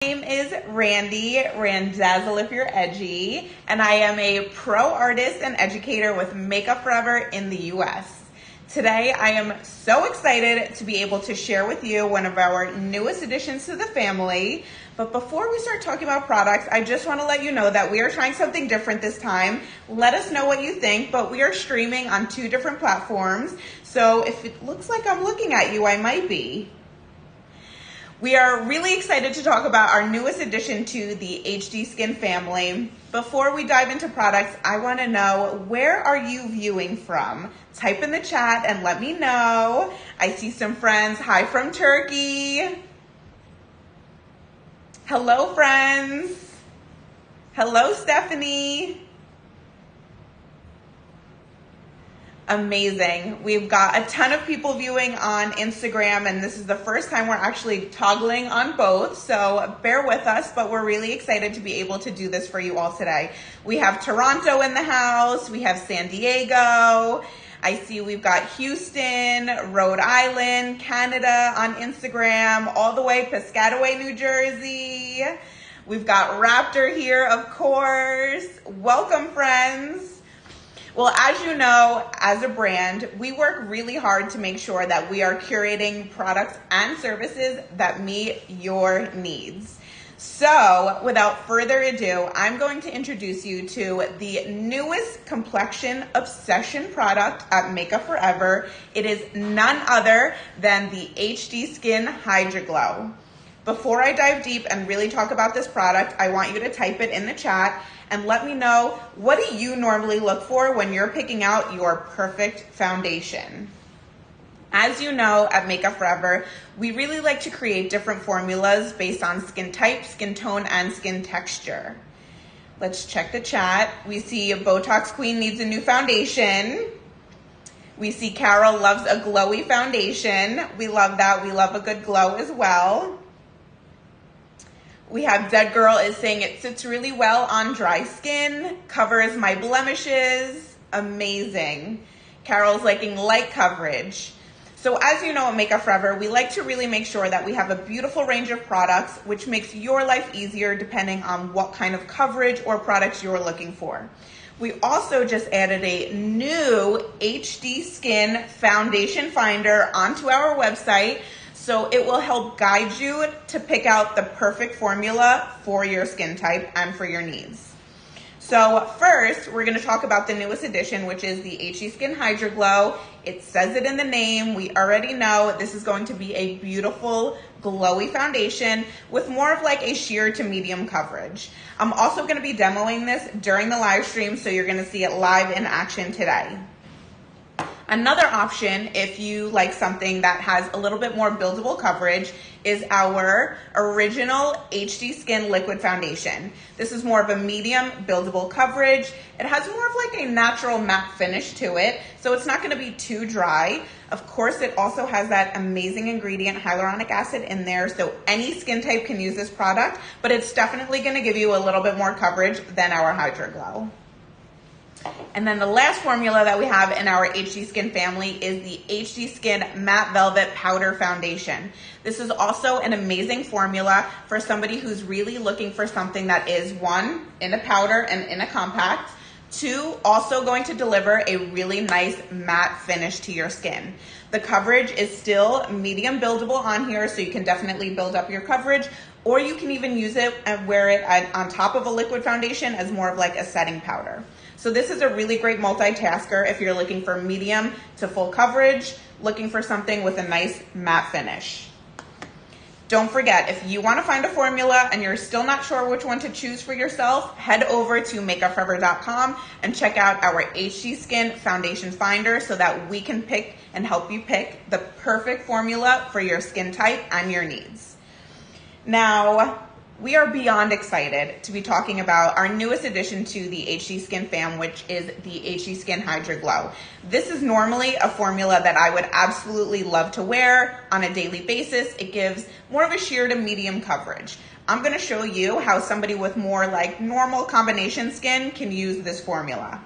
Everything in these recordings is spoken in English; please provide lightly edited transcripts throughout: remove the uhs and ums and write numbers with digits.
My name is Randy, Randazzle if you're edgy, and I am a pro artist and educator with Makeup Forever in the US. Today, I am so excited to be able to share with you one of our newest additions to the family. But before we start talking about products, I just want to let you know that we are trying something different this time. Let us know what you think, but we are streaming on 2 different platforms. So if it looks like I'm looking at you, I might be. We are really excited to talk about our newest addition to the HD Skin family. Before we dive into products, I want to know, where are you viewing from? Type in the chat and let me know. I see some friends. Hi from Turkey. Hello, friends. Hello, Stephanie. Amazing. We've got a ton of people viewing on Instagram, and this is the first time we're actually toggling on both, so bear with us, but we're really excited to be able to do this for you all today. We have Toronto in the house, we have San Diego, I see we've got Houston, Rhode Island, Canada on Instagram, all the way Piscataway, New Jersey. We've got Raptor here, of course. Welcome, friends. Well, as you know, as a brand, we work really hard to make sure that we are curating products and services that meet your needs. So, without further ado, I'm going to introduce you to the newest complexion obsession product at Makeup Forever. It is none other than the HD Skin Hydra Glow. Before I dive deep and really talk about this product, I want you to type it in the chat and let me know, what do you normally look for when you're picking out your perfect foundation? As you know, at Makeup Forever, we really like to create different formulas based on skin type, skin tone, and skin texture. Let's check the chat. We see Botox Queen needs a new foundation. We see Carol loves a glowy foundation. We love that. We love a good glow as well. We have Dead Girl is saying it sits really well on dry skin, covers my blemishes. Amazing. Carol's liking light coverage. So as you know at Makeup Forever, we like to really make sure that we have a beautiful range of products, which makes your life easier depending on what kind of coverage or products you're looking for. We also just added a new HD Skin Foundation Finder onto our website, so it will help guide you to pick out the perfect formula for your skin type and for your needs. So first, we're gonna talk about the newest addition, which is the HD Skin Hydra Glow. It says it in the name. We already know this is going to be a beautiful, glowy foundation with more of like a sheer to medium coverage. I'm also gonna be demoing this during the live stream, so you're gonna see it live in action today. Another option, if you like something that has a little bit more buildable coverage, is our original HD Skin Liquid Foundation. This is more of a medium buildable coverage. It has more of like a natural matte finish to it, so it's not gonna be too dry. Of course, it also has that amazing ingredient, hyaluronic acid, in there, so any skin type can use this product, but it's definitely gonna give you a little bit more coverage than our Hydra Glow. And then the last formula that we have in our HD Skin family is the HD Skin Matte Velvet Powder Foundation. This is also an amazing formula for somebody who's really looking for something that is, 1, in a powder and in a compact, 2, also going to deliver a really nice matte finish to your skin. The coverage is still medium buildable on here, so you can definitely build up your coverage, or you can even use it and wear it on top of a liquid foundation as more of like a setting powder. So this is a really great multitasker if you're looking for medium to full coverage, looking for something with a nice matte finish. Don't forget, if you want to find a formula and you're still not sure which one to choose for yourself, head over to makeupforever.com and check out our HD Skin Foundation Finder so that we can pick and help you pick the perfect formula for your skin type and your needs. Now, we are beyond excited to be talking about our newest addition to the HD Skin fam, which is the HD Skin Hydra Glow. This is normally a formula that I would absolutely love to wear on a daily basis. It gives more of a sheer to medium coverage. I'm gonna show you how somebody with more like normal combination skin can use this formula.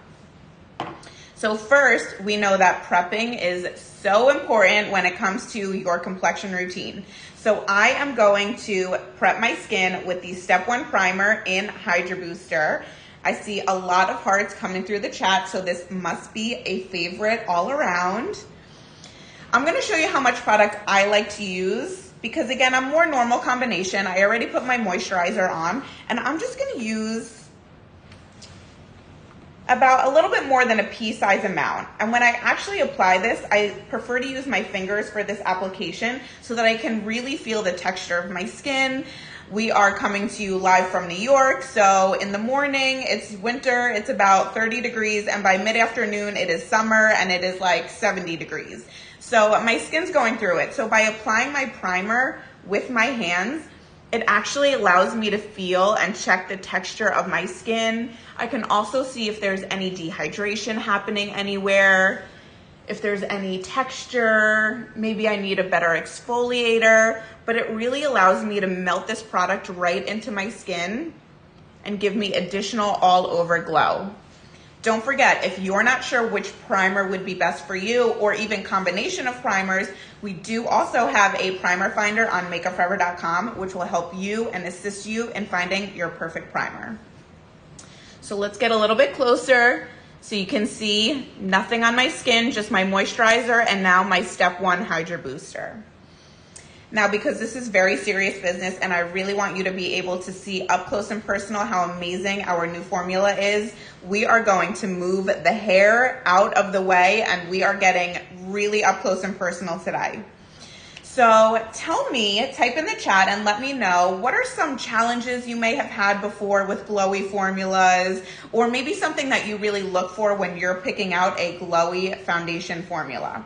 So first, we know that prepping is so important when it comes to your complexion routine. So I am going to prep my skin with the Step 1 Primer in Hydra Booster. I see a lot of hearts coming through the chat, so this must be a favorite all around. I'm gonna show you how much product I like to use because again, I'm more normal combination. I already put my moisturizer on and I'm just gonna use about a little bit more than a pea size amount. And when I actually apply this, I prefer to use my fingers for this application so that I can really feel the texture of my skin. We are coming to you live from New York, so in the morning, it's winter, it's about 30 degrees, and by mid-afternoon, it is summer, and it is like 70 degrees. So my skin's going through it. So by applying my primer with my hands, it actually allows me to feel and check the texture of my skin. I can also see if there's any dehydration happening anywhere, if there's any texture, maybe I need a better exfoliator, but it really allows me to melt this product right into my skin and give me additional all over glow. Don't forget, if you're not sure which primer would be best for you or even combination of primers, we do also have a primer finder on makeupforever.com, which will help you and assist you in finding your perfect primer. So let's get a little bit closer so you can see nothing on my skin, just my moisturizer and now my Step 1 Hydra Booster. Now, because this is very serious business and I really want you to be able to see up close and personal how amazing our new formula is, we are going to move the hair out of the way and we are getting really up close and personal today. So tell me, type in the chat and let me know, what are some challenges you may have had before with glowy formulas, or maybe something that you really look for when you're picking out a glowy foundation formula?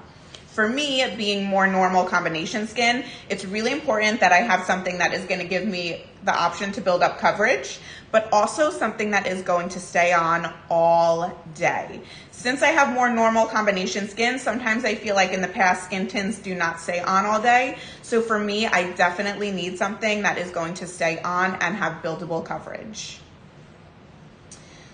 For me, being more normal combination skin, it's really important that I have something that is going to give me the option to build up coverage, but also something that is going to stay on all day. Since I have more normal combination skin, sometimes I feel like in the past skin tints do not stay on all day. So for me, I definitely need something that is going to stay on and have buildable coverage.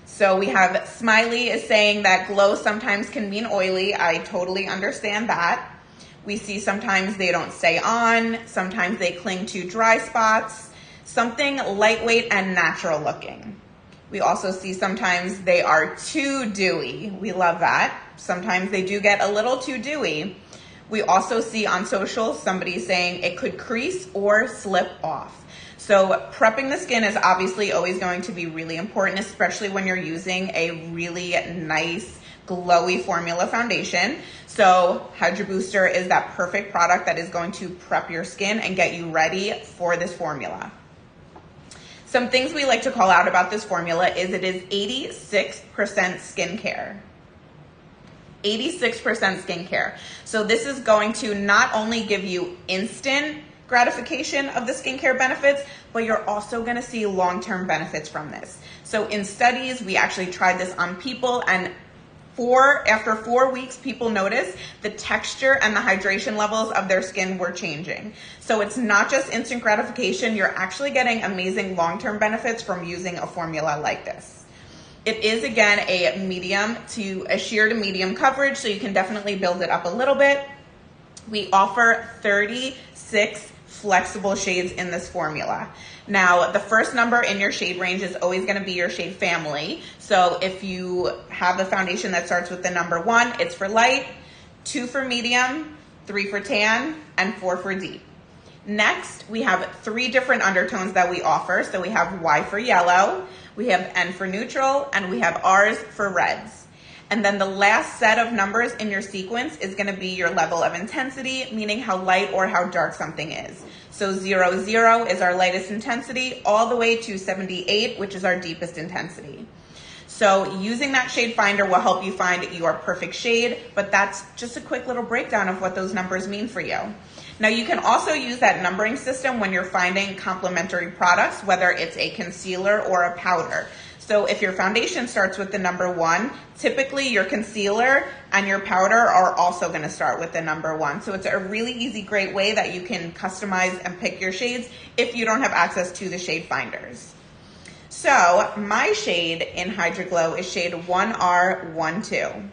So we have Smiley is saying that glow sometimes can mean oily. I totally understand that. We see sometimes they don't stay on, sometimes they cling to dry spots, something lightweight and natural looking. We also see sometimes they are too dewy. We love that. Sometimes they do get a little too dewy. We also see on social somebody saying it could crease or slip off. So prepping the skin is obviously always going to be really important, especially when you're using a really nice glowy formula foundation. So Hydra Booster is that perfect product that is going to prep your skin and get you ready for this formula. Some things we like to call out about this formula is it is 86% skincare. 86% skincare. So this is going to not only give you instant gratification of the skincare benefits, but you're also going to see long-term benefits from this. So in studies, we actually tried this on people, and after 4 weeks, people noticed the texture and the hydration levels of their skin were changing. So it's not just instant gratification, you're actually getting amazing long-term benefits from using a formula like this. It is, again, a sheer to medium coverage, so you can definitely build it up a little bit. We offer 36 flexible shades in this formula. Now, the first number in your shade range is always going to be your shade family. So if you have a foundation that starts with the number 1, it's for light, 2 for medium, 3 for tan, and 4 for deep. Next, we have 3 different undertones that we offer. So we have Y for yellow, we have N for neutral, and we have Rs for reds. And then the last set of numbers in your sequence is going to be your level of intensity, meaning how light or how dark something is. So 0, 0 is our lightest intensity, all the way to 78, which is our deepest intensity. So using that shade finder will help you find your perfect shade, but that's just a quick little breakdown of what those numbers mean for you. Now you can also use that numbering system when you're finding complementary products, whether it's a concealer or a powder. So if your foundation starts with the number 1, typically your concealer and your powder are also going to start with the number 1. So it's a really easy, great way that you can customize and pick your shades if you don't have access to the shade finders. So my shade in Hydra Glow is shade 1R12.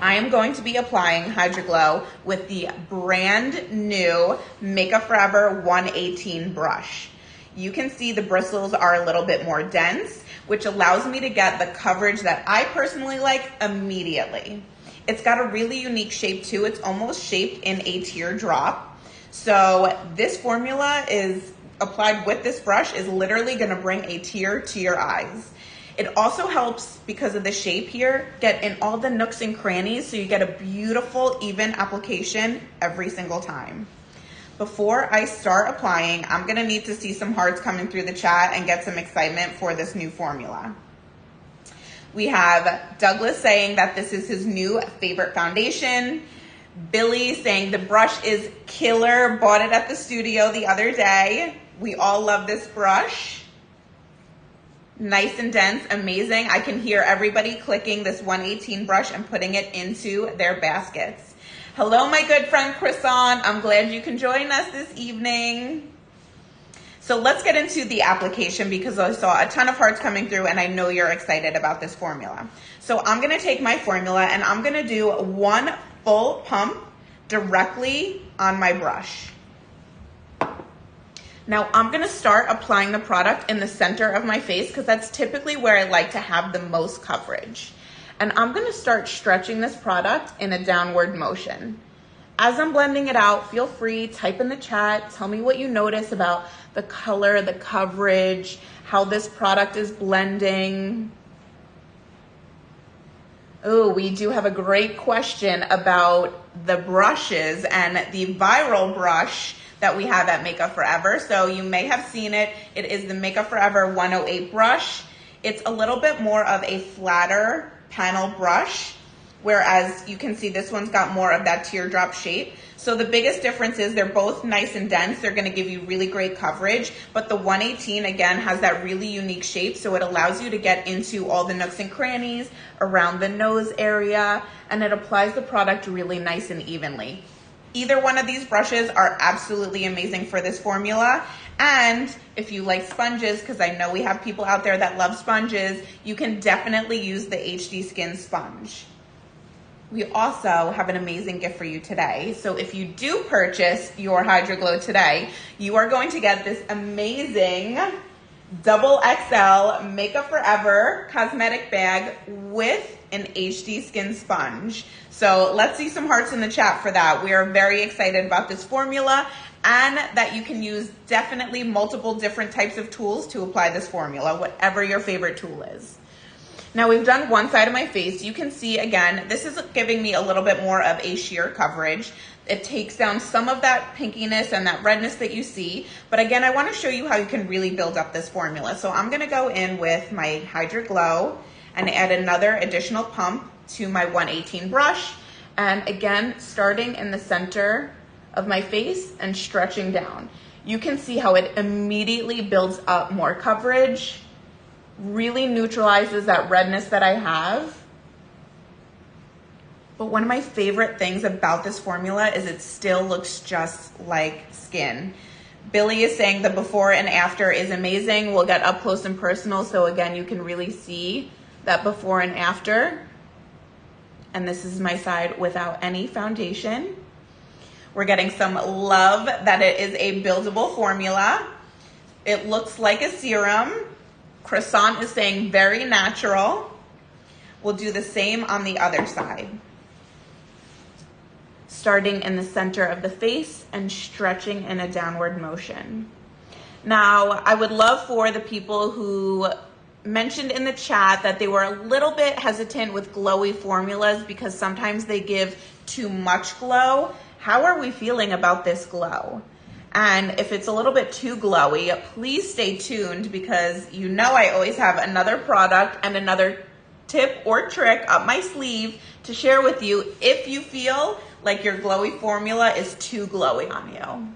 I am going to be applying Hydra Glow with the brand new Makeup Forever 118 brush. You can see the bristles are a little bit more dense, which allows me to get the coverage that I personally like immediately. It's got a really unique shape too. It's almost shaped in a teardrop. So this formula is applied with this brush is literally gonna bring a tear to your eyes. It also helps, because of the shape here, get in all the nooks and crannies so you get a beautiful, even application every single time. Before I start applying, I'm gonna need to see some hearts coming through the chat and get some excitement for this new formula. We have Douglas saying that this is his new favorite foundation. Billy saying the brush is killer, bought it at the studio the other day. We all love this brush. Nice and dense, amazing. I can hear everybody clicking this 118 brush and putting it into their baskets. Hello, my good friend Croissant. I'm glad you can join us this evening. So let's get into the application because I saw a ton of hearts coming through and I know you're excited about this formula. So I'm gonna take my formula and I'm gonna do one full pump directly on my brush. Now I'm gonna start applying the product in the center of my face because that's typically where I like to have the most coverage. And I'm gonna start stretching this product in a downward motion. As I'm blending it out, feel free, type in the chat, tell me what you notice about the color, the coverage, how this product is blending. Oh, we do have a great question about the brushes and the viral brush that we have at Makeup Forever. So you may have seen it. It is the Makeup Forever 108 brush. It's a little bit more of a flatter panel brush, whereas you can see this one's got more of that teardrop shape. So the biggest difference is they're both nice and dense. They're gonna give you really great coverage, but the 118 again has that really unique shape, so it allows you to get into all the nooks and crannies around the nose area, and it applies the product really nice and evenly. Either one of these brushes are absolutely amazing for this formula. And if you like sponges, because I know we have people out there that love sponges, you can definitely use the HD Skin sponge. We also have an amazing gift for you today. So if you do purchase your Hydra Glow today, you are going to get this amazing double XL Makeup Forever cosmetic bag with an HD Skin sponge. So let's see some hearts in the chat for that. We are very excited about this formula and that you can use definitely multiple different types of tools to apply this formula, whatever your favorite tool is. Now we've done one side of my face. You can see again, this is giving me a little bit more of a sheer coverage. It takes down some of that pinkiness and that redness that you see. But again, I wanna show you how you can really build up this formula. So I'm gonna go in with my Hydra Glow and add another additional pump to my 118 brush. And again, starting in the center of my face and stretching down. You can see how it immediately builds up more coverage, really neutralizes that redness that I have. But one of my favorite things about this formula is it still looks just like skin. Billy is saying the before and after is amazing. We'll get up close and personal. So again, you can really see that before and after. And this is my side without any foundation. We're getting some love that it is a buildable formula. It looks like a serum. Croissant is saying very natural. We'll do the same on the other side. Starting in the center of the face and stretching in a downward motion. Now, I would love for the people who mentioned in the chat that they were a little bit hesitant with glowy formulas because sometimes they give too much glow. How are we feeling about this glow? And if it's a little bit too glowy, please stay tuned because you know I always have another product and another tip or trick up my sleeve to share with you if you feel like your glowy formula is too glowy on you.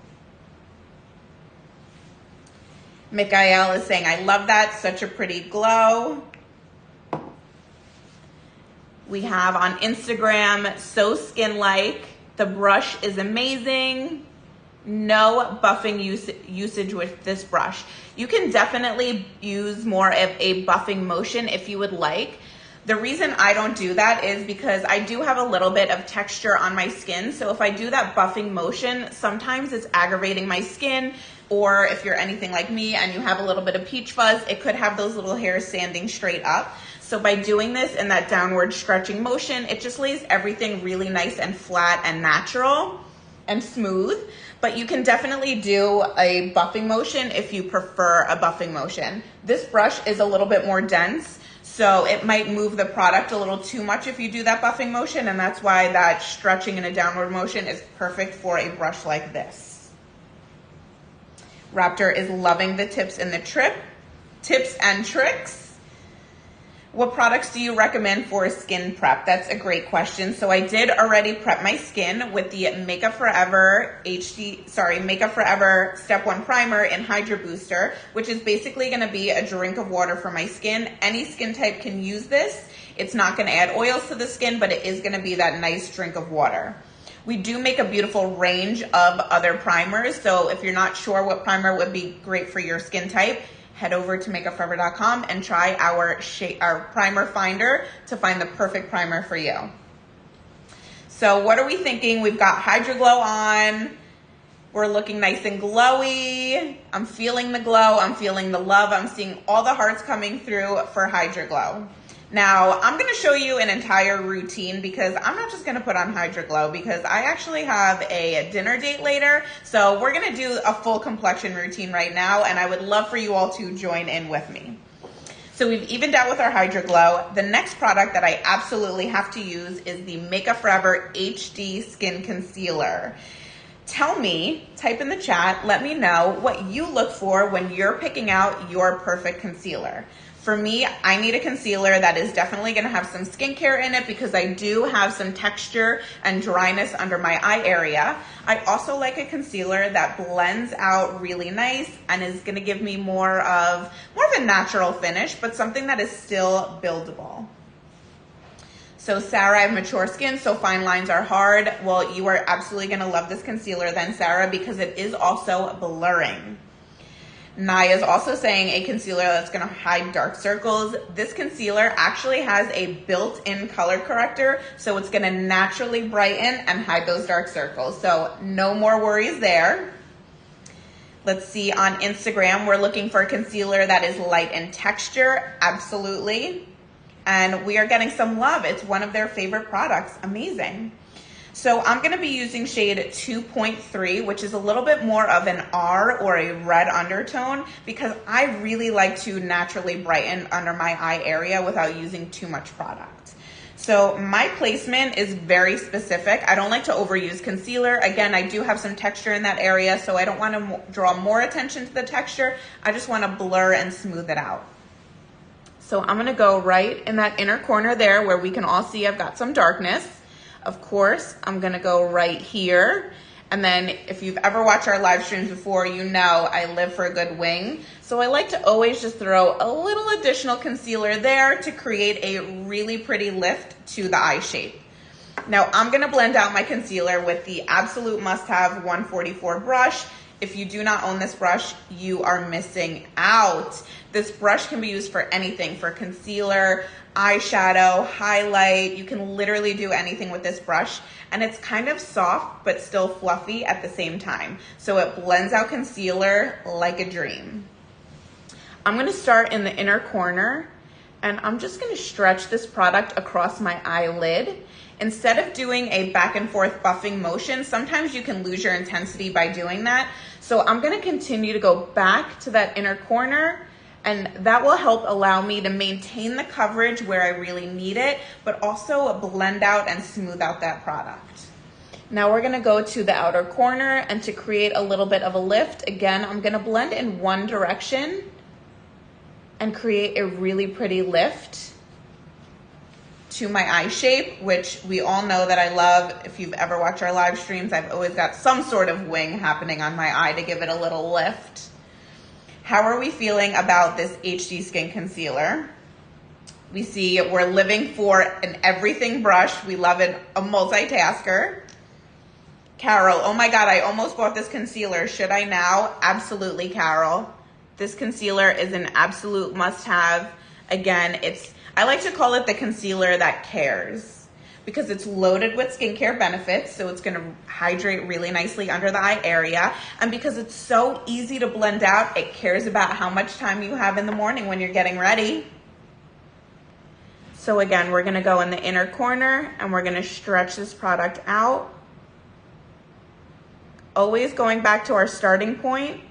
Mikael is saying, I love that, such a pretty glow. We have on Instagram, so skin-like, the brush is amazing. No buffing usage with this brush. You can definitely use more of a buffing motion if you would like, The reason I don't do that is because I do have a little bit of texture on my skin. So if I do that buffing motion, sometimes it's aggravating my skin. Or if you're anything like me and you have a little bit of peach fuzz, it could have those little hairs standing straight up. So by doing this in that downward stretching motion, it just lays everything really nice and flat and natural and smooth. But you can definitely do a buffing motion if you prefer a buffing motion. This brush is a little bit more dense, so it might move the product a little too much if you do that buffing motion, and that's why that stretching in a downward motion is perfect for a brush like this. Raptor is loving the tips and tricks. What products do you recommend for skin prep? That's a great question. So I did already prep my skin with the Makeup Forever Step 1 Primer in Hydra Booster, which is basically gonna be a drink of water for my skin. Any skin type can use this. It's not gonna add oils to the skin, but it is gonna be that nice drink of water. We do make a beautiful range of other primers. So if you're not sure what primer would be great for your skin type, head over to makeupforever.com and try our primer finder to find the perfect primer for you. So what are we thinking? We've got Hydra Glow on. We're looking nice and glowy. I'm feeling the glow. I'm feeling the love. I'm seeing all the hearts coming through for Hydra Glow. Now, I'm going to show you an entire routine because I'm not just going to put on Hydra Glow because I actually have a dinner date later. So we're going to do a full complexion routine right now, and I would love for you all to join in with me. So we've evened out with our Hydra Glow. The next product that I absolutely have to use is the Makeup Forever HD Skin Concealer. Tell me, type in the chat, let me know what you look for when you're picking out your perfect concealer. For me, I need a concealer that is definitely gonna have some skincare in it because I do have some texture and dryness under my eye area. I also like a concealer that blends out really nice and is gonna give me more of a natural finish, but something that is still buildable. So Sarah, I have mature skin, so fine lines are hard. Well, you are absolutely gonna love this concealer then, Sarah, because it is also blurring. Naya is also saying a concealer that's gonna hide dark circles. This concealer actually has a built-in color corrector, so it's gonna naturally brighten and hide those dark circles. So no more worries there. Let's see, on Instagram, we're looking for a concealer that is light in texture, absolutely. And we are getting some love. It's one of their favorite products, amazing. So I'm gonna be using shade 2.3, which is a little bit more of an R or a red undertone because I really like to naturally brighten under my eye area without using too much product. So my placement is very specific. I don't like to overuse concealer. Again, I do have some texture in that area, so I don't wanna draw more attention to the texture. I just wanna blur and smooth it out. So I'm gonna go right in that inner corner there where we can all see I've got some darkness. Of course, I'm gonna go right here. And then if you've ever watched our live streams before, you know I live for a good wing. So I like to always just throw a little additional concealer there to create a really pretty lift to the eye shape. Now I'm gonna blend out my concealer with the absolute must-have 144 brush. If you do not own this brush, you are missing out. This brush can be used for anything, for concealer, eyeshadow, highlight. You can literally do anything with this brush, and it's kind of soft but still fluffy at the same time. So it blends out concealer like a dream. I'm gonna start in the inner corner, and I'm just gonna stretch this product across my eyelid. Instead of doing a back and forth buffing motion, sometimes you can lose your intensity by doing that. So I'm gonna continue to go back to that inner corner, and that will help allow me to maintain the coverage where I really need it, but also blend out and smooth out that product. Now we're gonna go to the outer corner, and to create a little bit of a lift, again, I'm gonna blend in one direction and create a really pretty lift to my eye shape, which we all know that I love. If you've ever watched our live streams, I've always got some sort of wing happening on my eye to give it a little lift. How are we feeling about this HD Skin Concealer? We see we're living for an everything brush. We love it, a multitasker. Carol, oh my God, I almost bought this concealer. Should I now? Absolutely, Carol. This concealer is an absolute must-have. Again, I like to call it the concealer that cares because it's loaded with skincare benefits, so it's gonna hydrate really nicely under the eye area, and because it's so easy to blend out, it cares about how much time you have in the morning when you're getting ready. So again, we're gonna go in the inner corner and we're gonna stretch this product out. Always going back to our starting point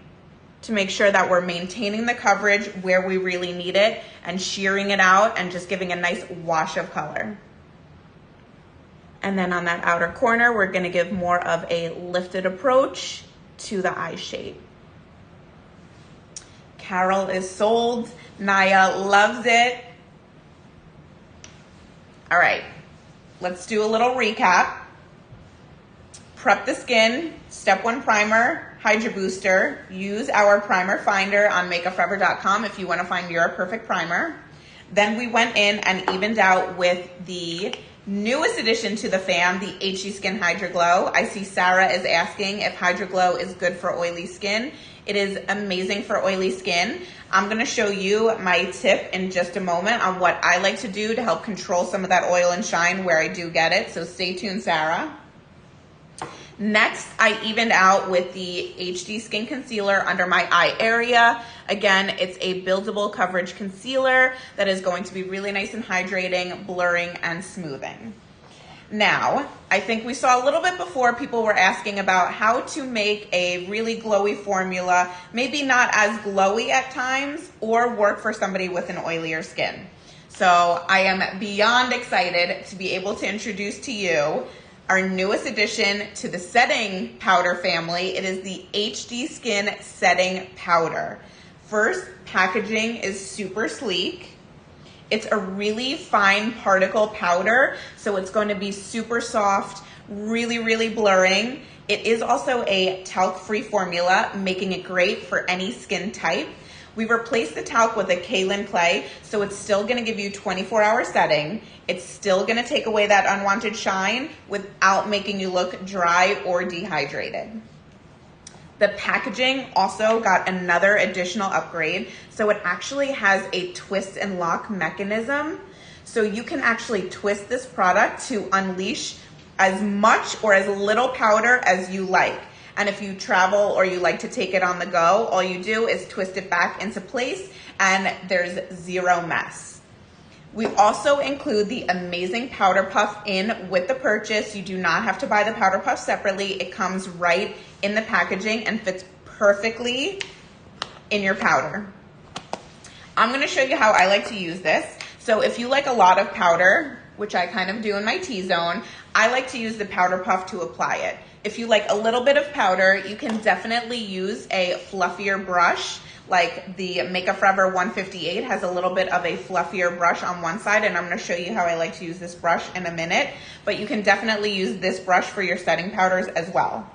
to make sure that we're maintaining the coverage where we really need it and shearing it out and just giving a nice wash of color. And then on that outer corner, we're gonna give more of a lifted approach to the eye shape. Carol is sold. Naya loves it. All right, let's do a little recap. Prep the skin, step 1 primer, Hydra booster. Use our primer finder on makeupforever.com if you want to find your perfect primer. Then we went in and evened out with the newest addition to the fam, the HD Skin Hydra Glow. I see Sarah is asking if Hydra Glow is good for oily skin. It is amazing for oily skin. I'm gonna show you my tip in just a moment on what I like to do to help control some of that oil and shine where I do get it, so stay tuned, Sarah. Next, I evened out with the HD Skin Concealer under my eye area. Again, it's a buildable coverage concealer that is going to be really nice and hydrating, blurring, and smoothing. Now, I think we saw a little bit before people were asking about how to make a really glowy formula, maybe not as glowy at times, or work for somebody with an oilier skin. So I am beyond excited to be able to introduce to you our newest addition to the setting powder family. It is the HD Skin Setting Powder. First, packaging is super sleek. It's a really fine particle powder, so it's going to be super soft, really, really blurring. It is also a talc-free formula, making it great for any skin type. We replaced the talc with a kaolin clay, so it's still gonna give you 24-hour setting. It's still gonna take away that unwanted shine without making you look dry or dehydrated. The packaging also got another additional upgrade, so it actually has a twist and lock mechanism. So you can actually twist this product to unleash as much or as little powder as you like. And if you travel or you like to take it on the go, all you do is twist it back into place and there's zero mess. We also include the amazing powder puff in with the purchase. You do not have to buy the powder puff separately. It comes right in the packaging and fits perfectly in your powder. I'm gonna show you how I like to use this. So if you like a lot of powder, which I kind of do in my T-zone, I like to use the powder puff to apply it. If you like a little bit of powder, you can definitely use a fluffier brush, like the Makeup Forever 158 has a little bit of a fluffier brush on one side, and I'm gonna show you how I like to use this brush in a minute, but you can definitely use this brush for your setting powders as well.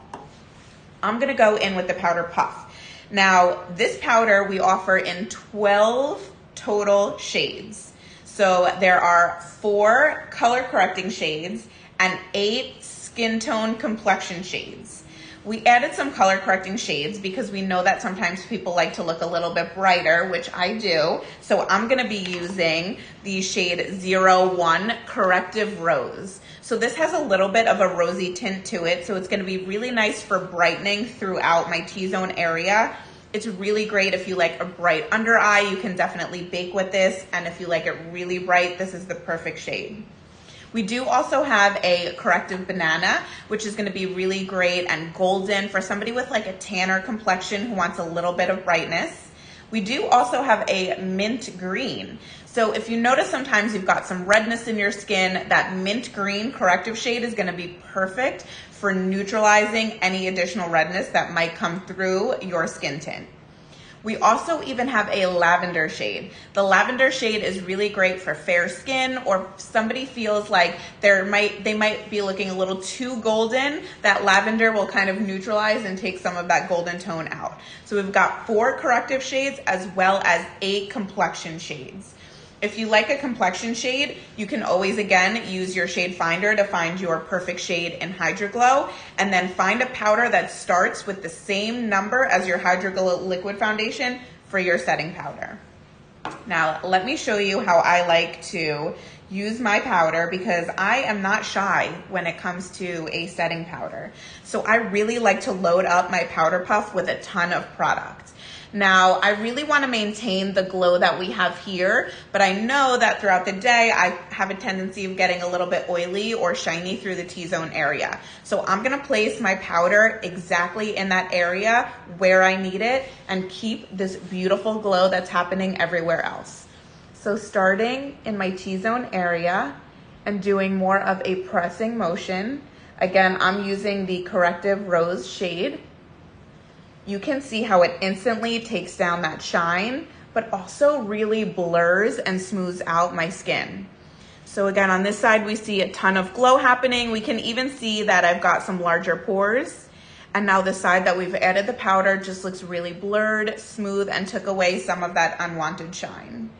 I'm gonna go in with the powder puff. Now, this powder we offer in 12 total shades. So there are 4 color correcting shades and 8 skin tone complexion shades. We added some color correcting shades because we know that sometimes people like to look a little bit brighter, which I do. So I'm gonna be using the shade 01 Corrective Rose. So this has a little bit of a rosy tint to it, so it's gonna be really nice for brightening throughout my T-zone area. It's really great if you like a bright under eye, you can definitely bake with this, and if you like it really bright, this is the perfect shade. We do also have a corrective banana, which is gonna be really great and golden for somebody with like a tanner complexion who wants a little bit of brightness. We do also have a mint green. So if you notice sometimes you've got some redness in your skin, that mint green corrective shade is gonna be perfect for neutralizing any additional redness that might come through your skin tint. We also even have a lavender shade. The lavender shade is really great for fair skin, or if somebody feels like they might be looking a little too golden. That lavender will kind of neutralize and take some of that golden tone out. So we've got 4 corrective shades as well as 8 complexion shades. If you like a complexion shade, you can always, again, use your shade finder to find your perfect shade in Hydra Glow, and then find a powder that starts with the same number as your Hydra Glow liquid foundation for your setting powder. Now, let me show you how I like to use my powder, because I am not shy when it comes to a setting powder. So I really like to load up my powder puff with a ton of product. Now, I really want to maintain the glow that we have here, but I know that throughout the day, I have a tendency of getting a little bit oily or shiny through the T-zone area. So I'm going to place my powder exactly in that area where I need it and keep this beautiful glow that's happening everywhere else. So starting in my T-zone area and doing more of a pressing motion. Again, I'm using the Corrective Rose shade. You can see how it instantly takes down that shine, but also really blurs and smooths out my skin. So again, on this side, we see a ton of glow happening. We can even see that I've got some larger pores. And now the side that we've added the powder just looks really blurred, smooth, and took away some of that unwanted shine.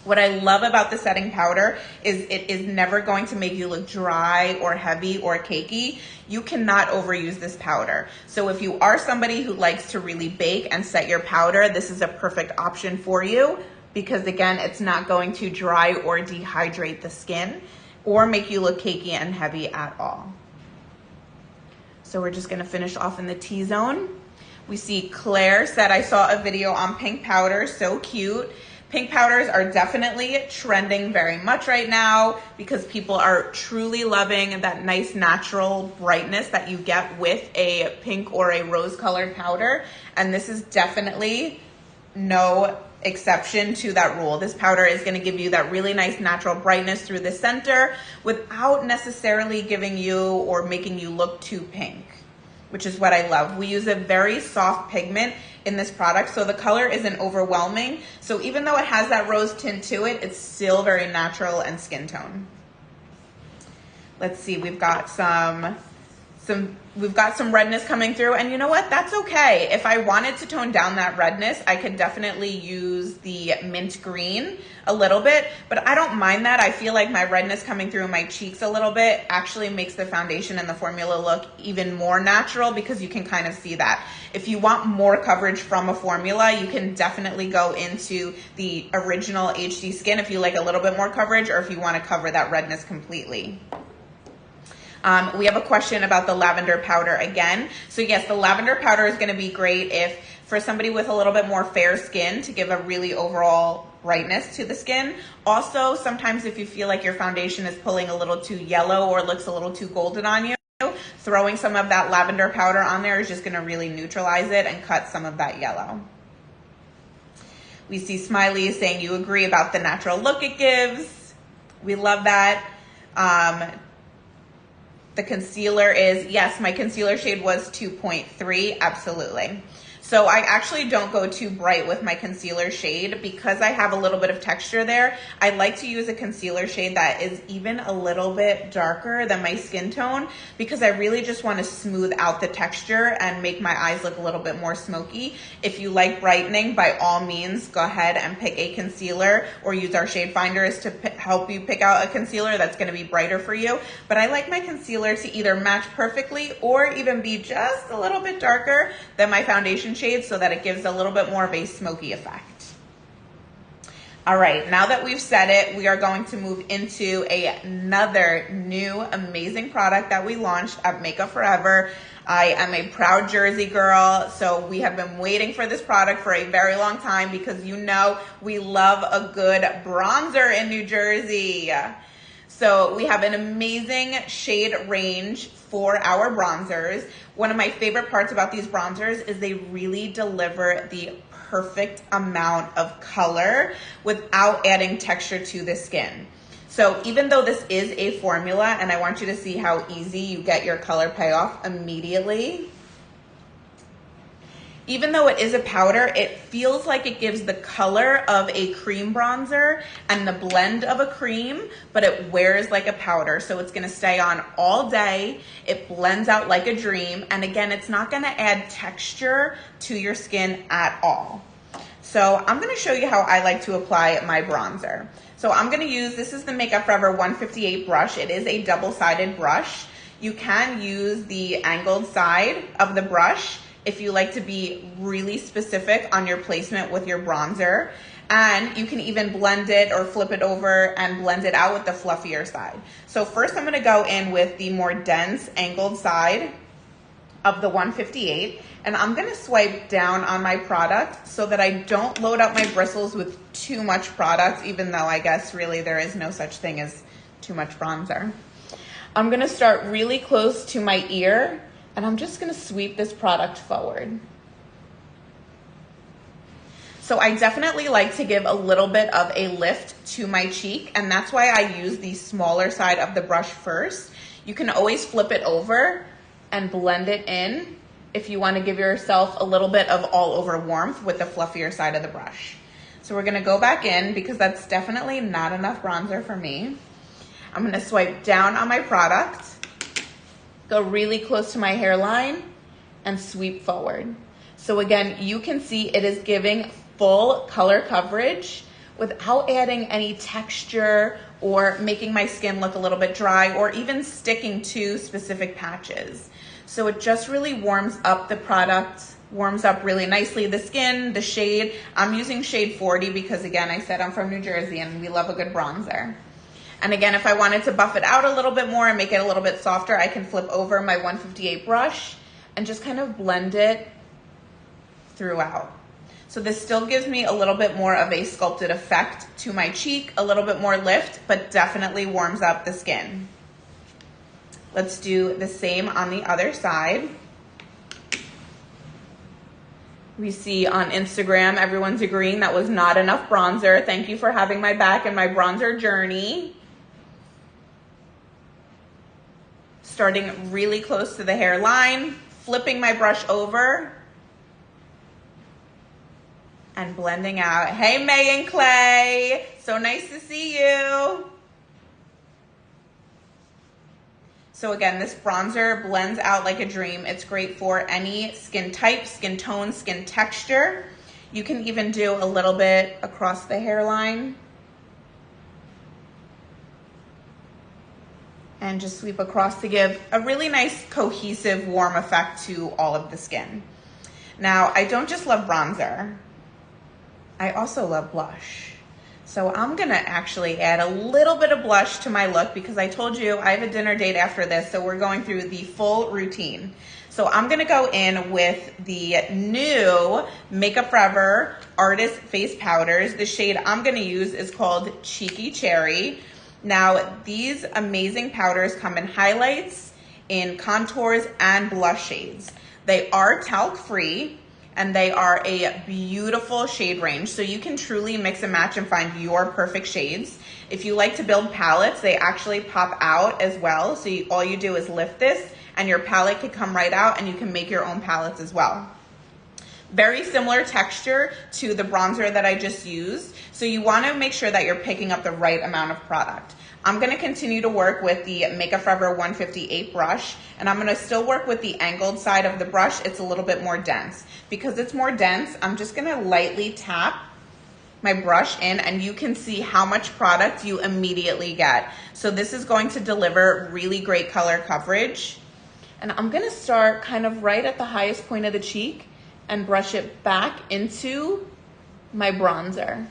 What I love about the setting powder is it is never going to make you look dry or heavy or cakey. You cannot overuse this powder. So if you are somebody who likes to really bake and set your powder, this is a perfect option for you, because again, it's not going to dry or dehydrate the skin or make you look cakey and heavy at all. So we're just gonna finish off in the T-zone. We see Claire said, I saw a video on pink powder, so cute. Pink powders are definitely trending very much right now because people are truly loving that nice natural brightness that you get with a pink or a rose colored powder. And this is definitely no exception to that rule. This powder is going to give you that really nice natural brightness through the center without necessarily giving you or making you look too pink, which is what I love. We use a very soft pigment in this product, so the color isn't overwhelming. So even though it has that rose tint to it, it's still very natural and skin tone. Let's see, we've got some redness coming through, and you know what? That's okay. If I wanted to tone down that redness, I could definitely use the mint green a little bit, but I don't mind that. I feel like my redness coming through my cheeks a little bit actually makes the foundation and the formula look even more natural, because you can kind of see that. If you want more coverage from a formula, you can definitely go into the original HD Skin if you like a little bit more coverage, or if you want to cover that redness completely. We have a question about the lavender powder again. So yes, the lavender powder is going to be great if for somebody with a little bit more fair skin, to give a really overall brightness to the skin. Also, sometimes if you feel like your foundation is pulling a little too yellow or looks a little too golden on you, throwing some of that lavender powder on there is just going to really neutralize it and cut some of that yellow. We see Smiley saying you agree about the natural look it gives. We love that. The concealer is, yes, my concealer shade was 2.3, absolutely. So I actually don't go too bright with my concealer shade because I have a little bit of texture there. I like to use a concealer shade that is even a little bit darker than my skin tone, because I really just want to smooth out the texture and make my eyes look a little bit more smoky. If you like brightening, by all means, go ahead and pick a concealer or use our shade finders to help you pick out a concealer that's going to be brighter for you. But I like my concealer to either match perfectly or even be just a little bit darker than my foundation shade, so that it gives a little bit more of a smoky effect. All right, now that we've set it, we are going to move into another new amazing product that we launched at Makeup Forever. I am a proud Jersey girl, so we have been waiting for this product for a very long time, because you know we love a good bronzer in New Jersey. So we have an amazing shade range for our bronzers. One of my favorite parts about these bronzers is they really deliver the perfect amount of color without adding texture to the skin. So even though this is a formula, and I want you to see how easy you get your color payoff immediately, even though it is a powder, it feels like it gives the color of a cream bronzer and the blend of a cream, but it wears like a powder. So it's gonna stay on all day. It blends out like a dream. And again, it's not gonna add texture to your skin at all. So I'm gonna show you how I like to apply my bronzer. So I'm gonna use, this is the Makeup Forever 158 brush. It is a double-sided brush. You can use the angled side of the brush if you like to be really specific on your placement with your bronzer. And you can even blend it or flip it over and blend it out with the fluffier side. So first I'm gonna go in with the more dense angled side of the 158, and I'm gonna swipe down on my product so that I don't load up my bristles with too much product, even though I guess really there is no such thing as too much bronzer. I'm gonna start really close to my ear, and I'm just gonna sweep this product forward. So I definitely like to give a little bit of a lift to my cheek, and that's why I use the smaller side of the brush first. You can always flip it over and blend it in if you want to give yourself a little bit of all over warmth with the fluffier side of the brush. So we're going to go back in because that's definitely not enough bronzer for me. I'm going to swipe down on my product, go really close to my hairline, and sweep forward. So again, you can see it is giving full color coverage without adding any texture or making my skin look a little bit dry or even sticking to specific patches. So it just really warms up the product, warms up really nicely the skin, the shade. I'm using shade 40 because again, I said I'm from New Jersey and we love a good bronzer. And again, if I wanted to buff it out a little bit more and make it a little bit softer, I can flip over my 158 brush and just kind of blend it throughout. So this still gives me a little bit more of a sculpted effect to my cheek, a little bit more lift, but definitely warms up the skin. Let's do the same on the other side. We see on Instagram, everyone's agreeing that was not enough bronzer. Thank you for having my back in my bronzer journey. Starting really close to the hairline, flipping my brush over, and blending out. Hey, May and Clay, so nice to see you. So again, this bronzer blends out like a dream. It's great for any skin type, skin tone, skin texture. You can even do a little bit across the hairline. And just sweep across to give a really nice cohesive warm effect to all of the skin. Now, I don't just love bronzer. I also love blush. So I'm gonna actually add a little bit of blush to my look because I told you I have a dinner date after this, so we're going through the full routine. So I'm gonna go in with the new Makeup Forever Artist Face Powders. The shade I'm gonna use is called Cheeky Cherry. Now, these amazing powders come in highlights, in contours, and blush shades. They are talc-free, and they are a beautiful shade range. So you can truly mix and match and find your perfect shades. If you like to build palettes, they actually pop out as well. So all you do is lift this and your palette can come right out and you can make your own palettes as well. Very similar texture to the bronzer that I just used. So you wanna make sure that you're picking up the right amount of product. I'm gonna continue to work with the Makeup Forever 158 brush, and I'm gonna still work with the angled side of the brush. It's a little bit more dense. Because it's more dense, I'm just gonna lightly tap my brush in and you can see how much product you immediately get. So this is going to deliver really great color coverage. And I'm gonna start kind of right at the highest point of the cheek and brush it back into my bronzer.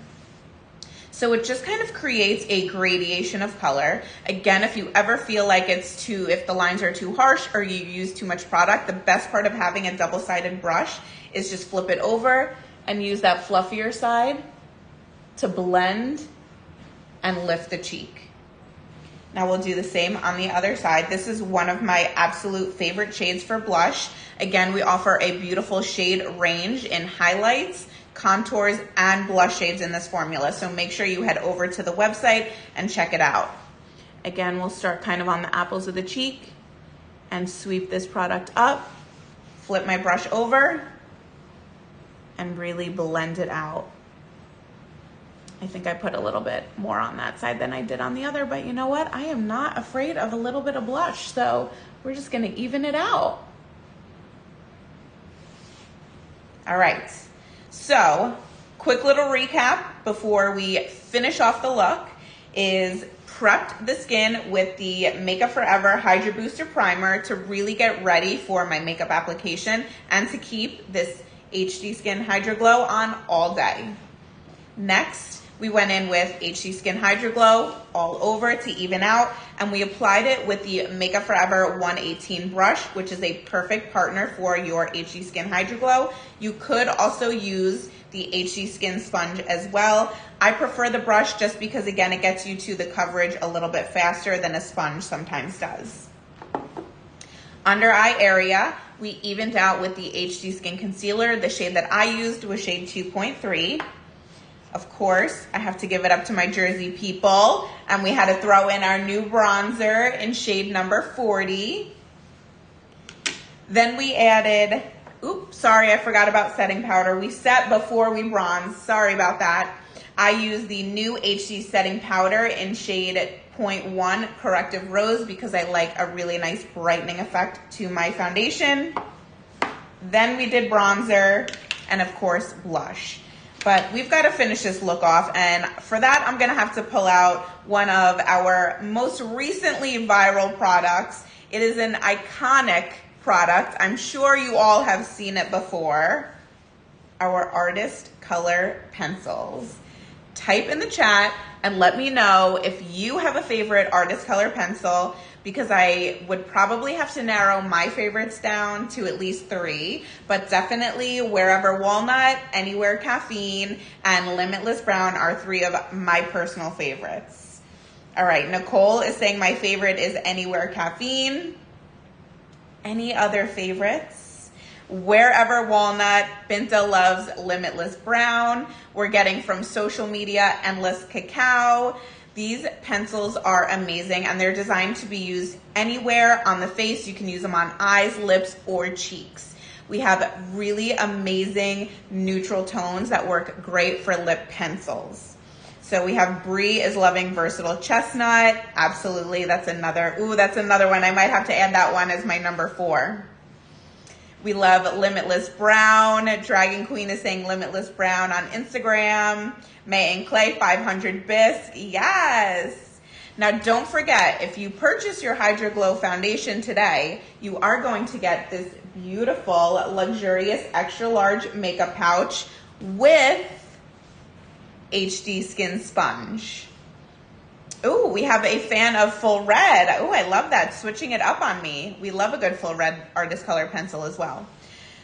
So it just kind of creates a gradation of color. Again, if you ever feel like if the lines are too harsh or you use too much product, the best part of having a double-sided brush is just flip it over and use that fluffier side to blend and lift the cheek. Now we'll do the same on the other side. This is one of my absolute favorite shades for blush. Again, we offer a beautiful shade range in highlights, contours, and blush shades in this formula. So make sure you head over to the website and check it out. Again, we'll start kind of on the apples of the cheek and sweep this product up, flip my brush over, and really blend it out. I think I put a little bit more on that side than I did on the other, but you know what? I am not afraid of a little bit of blush, so we're just gonna even it out. All right. So, quick little recap before we finish off the look. is prepped the skin with the Makeup Forever Hydra Booster Primer to really get ready for my makeup application and to keep this HD Skin Hydra Glow on all day. Next, we went in with HD Skin Hydra Glow all over to even out, and we applied it with the Makeup Forever 118 brush, which is a perfect partner for your HD Skin Hydra Glow. You could also use the HD Skin Sponge as well. I prefer the brush just because, again, it gets you to the coverage a little bit faster than a sponge sometimes does. Under eye area, we evened out with the HD Skin Concealer. The shade that I used was shade 2.3. Of course, I have to give it up to my Jersey people, and we had to throw in our new bronzer in shade number 40. Then we added, oops, sorry, I forgot about setting powder. We set before we bronze, sorry about that. I used the new HD setting powder in shade 0.1 Corrective Rose because I like a really nice brightening effect to my foundation. Then we did bronzer and of course blush. But we've got to finish this look off, and for that I'm gonna have to pull out one of our most recently viral products. It is an iconic product. I'm sure you all have seen it before. Our Artist Color Pencils. Type in the chat and let me know if you have a favorite Artist Color pencil, because I would probably have to narrow my favorites down to at least 3, but definitely Wherever Walnut, Anywhere Caffeine, and Limitless Brown are 3 of my personal favorites. All right, Nicole is saying my favorite is Anywhere Caffeine. Any other favorites? Wherever Walnut, Binta loves Limitless Brown. We're getting from social media Endless Cacao. These pencils are amazing and they're designed to be used anywhere on the face. You can use them on eyes, lips, or cheeks. We have really amazing neutral tones that work great for lip pencils. So we have Brie is loving Versatile Chestnut. Absolutely, that's another one. I might have to add that one as my number 4. We love Limitless Brown. Dragon Queen is saying Limitless Brown on Instagram. May and Clay 500 Bis. Yes. Now don't forget, if you purchase your Hydra Glow foundation today, you are going to get this beautiful, luxurious, extra large makeup pouch with HD Skin Sponge. Ooh, we have a fan of Full Red. Ooh, I love that, switching it up on me. We love a good Full Red Artist Color pencil as well.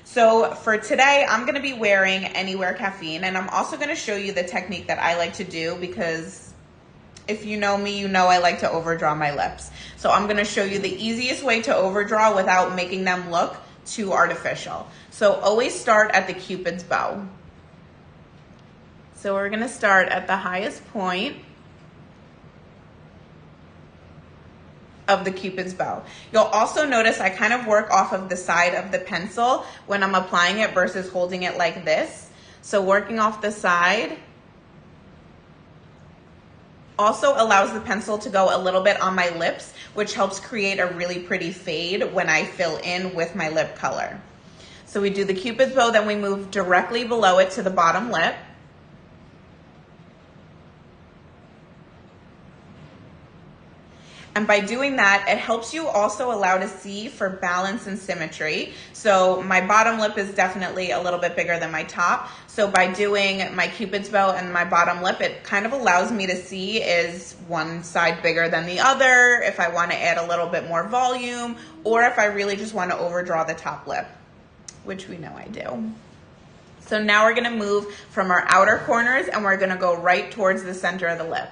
So for today, I'm gonna be wearing Anywhere Caffeine, and I'm also gonna show you the technique that I like to do, because if you know me, you know I like to overdraw my lips. So I'm gonna show you the easiest way to overdraw without making them look too artificial. So always start at the Cupid's bow. So we're gonna start at the highest point of the Cupid's bow. You'll also notice I kind of work off of the side of the pencil when I'm applying it versus holding it like this. So working off the side also allows the pencil to go a little bit on my lips, which helps create a really pretty fade when I fill in with my lip color. So we do the Cupid's bow, then we move directly below it to the bottom lip. And by doing that, it helps you also allow to see for balance and symmetry. So my bottom lip is definitely a little bit bigger than my top. So by doing my Cupid's bow and my bottom lip, it kind of allows me to see, is one side bigger than the other, if I want to add a little bit more volume, or if I really just want to overdraw the top lip, which we know I do. So now we're going to move from our outer corners and we're going to go right towards the center of the lip.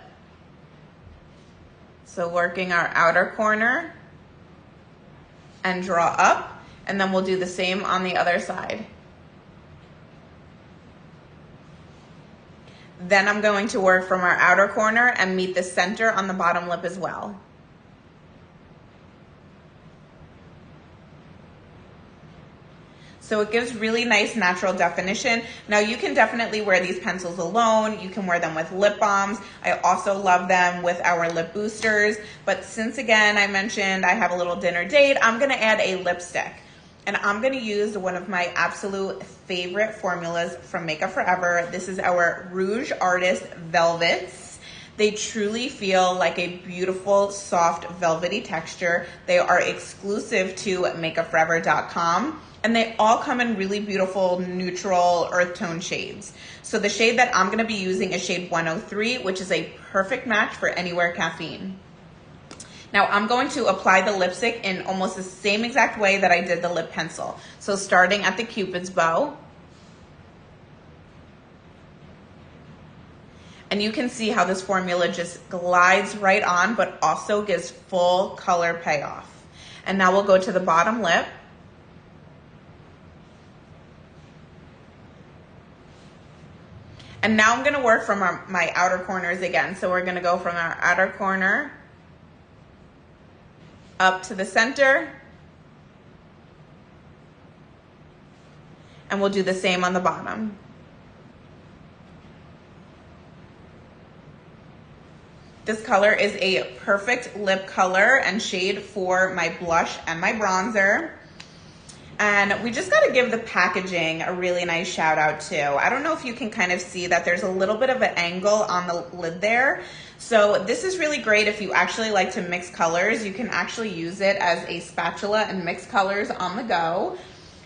So working our outer corner and draw up, and then we'll do the same on the other side. Then I'm going to work from our outer corner and meet the center on the bottom lip as well. So it gives really nice natural definition. Now you can definitely wear these pencils alone. You can wear them with lip balms. I also love them with our lip boosters. But since again, I mentioned I have a little dinner date, I'm gonna add a lipstick. And I'm gonna use one of my absolute favorite formulas from Makeup Forever. This is our Rouge Artist Velvets. They truly feel like a beautiful, soft, velvety texture. They are exclusive to makeupforever.com. And they all come in really beautiful neutral earth tone shades. So the shade that I'm gonna be using is shade 103, which is a perfect match for Anywhere Caffeine. Now I'm going to apply the lipstick in almost the same exact way that I did the lip pencil. So starting at the Cupid's bow. And you can see how this formula just glides right on, but also gives full color payoff. And now we'll go to the bottom lip. And now I'm gonna work from my outer corners again. So we're gonna go from our outer corner up to the center. And we'll do the same on the bottom. This color is a perfect lip color and shade for my blush and my bronzer. And we just gotta give the packaging a really nice shout out too. I don't know if you can kind of see that there's a little bit of an angle on the lid there. So this is really great if you actually like to mix colors. You can actually use it as a spatula and mix colors on the go.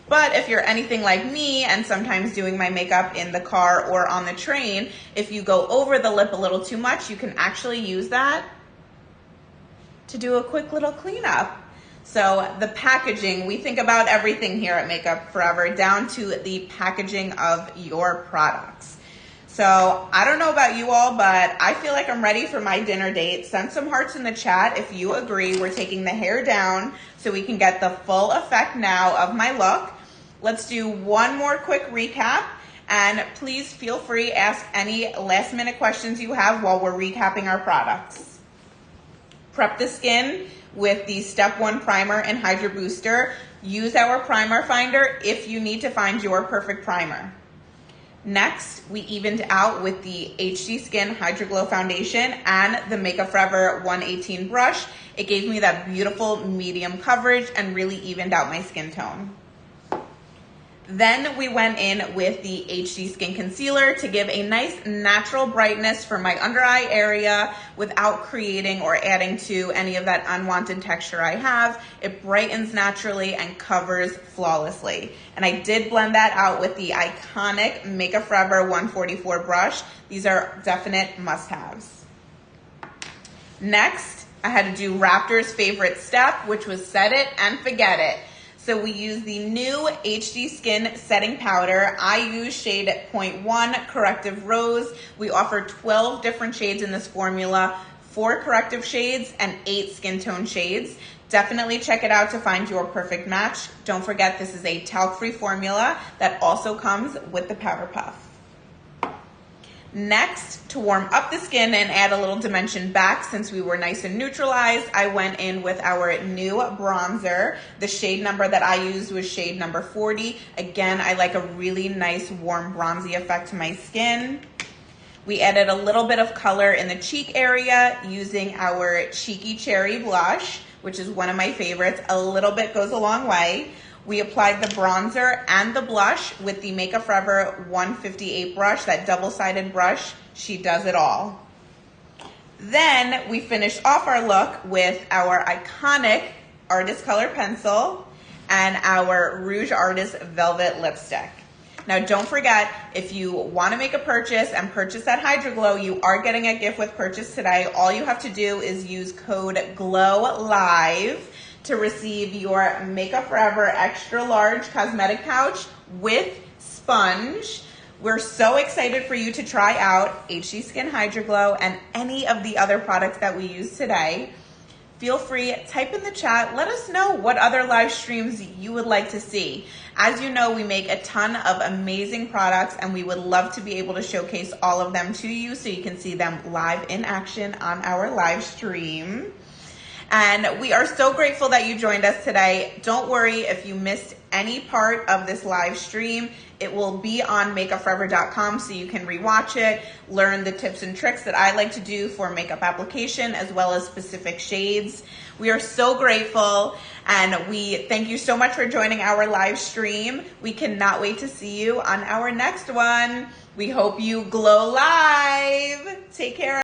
But if you're anything like me and sometimes doing my makeup in the car or on the train, if you go over the lip a little too much, you can actually use that to do a quick little cleanup. So the packaging, we think about everything here at Makeup Forever, down to the packaging of your products. So I don't know about you all, but I feel like I'm ready for my dinner date. Send some hearts in the chat if you agree. We're taking the hair down so we can get the full effect now of my look. Let's do one more quick recap, and please feel free to ask any last minute questions you have while we're recapping our products. Prep the skin with the Step 1 Primer and Hydra Booster. Use our primer finder if you need to find your perfect primer. Next, we evened out with the HD Skin Hydra Glow Foundation and the Makeup Forever 118 brush. It gave me that beautiful medium coverage and really evened out my skin tone. Then we went in with the HD Skin Concealer to give a nice natural brightness for my under eye area without creating or adding to any of that unwanted texture I have. It brightens naturally and covers flawlessly. And I did blend that out with the iconic Makeup Forever 144 brush. These are definite must-haves. Next, I had to do Raptor's favorite step, which was set it and forget it. So we use the new HD Skin Setting Powder. I use shade 0.1 Corrective Rose. We offer 12 different shades in this formula, 4 corrective shades and 8 skin tone shades. Definitely check it out to find your perfect match. Don't forget, this is a talc-free formula that also comes with the powder puff. Next, to warm up the skin and add a little dimension back since we were nice and neutralized, I went in with our new bronzer. The shade number that I used was shade number 40. Again, I like a really nice warm bronzy effect to my skin. We added a little bit of color in the cheek area using our Cheeky Cherry blush, which is one of my favorites. A little bit goes a long way. We applied the bronzer and the blush with the Makeup Forever 158 brush, that double-sided brush. She does it all. Then we finished off our look with our iconic Artist Color Pencil and our Rouge Artist Velvet Lipstick. Now don't forget, if you want to make a purchase and purchase that Hydra Glow, you are getting a gift with purchase today. All you have to do is use code GLOWLIVE to receive your Makeup Forever extra large cosmetic pouch with sponge. We're so excited for you to try out HD Skin Hydra Glow and any of the other products that we use today. Feel free, type in the chat, let us know what other live streams you would like to see. As you know, we make a ton of amazing products and we would love to be able to showcase all of them to you so you can see them live in action on our live stream. And we are so grateful that you joined us today. Don't worry if you missed any part of this live stream. It will be on makeupforever.com so you can rewatch it, learn the tips and tricks that I like to do for makeup application as well as specific shades. We are so grateful and we thank you so much for joining our live stream. We cannot wait to see you on our next one. We hope you glow live. Take care.